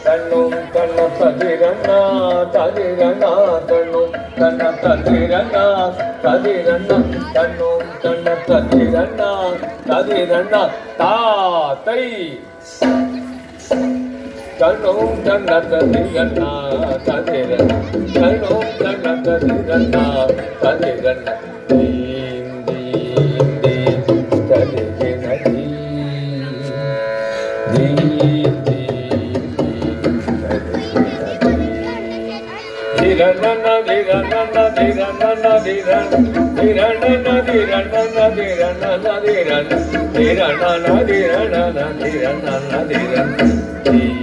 தன்னும் தன்ன ததிரண்ணா ததிரண்ணா தன்னும் தன்ன ததிரண்ணா ததிரண்ணா தன்னும் தன்ன ததிரண்ணா ததிரண்ணா தாத்தை தன்னும் தன்ன ததிரண்ணா ததிரண்ணா தன்னும் தன்ன ததிரண்ணா ததிரண்ணா Nadiran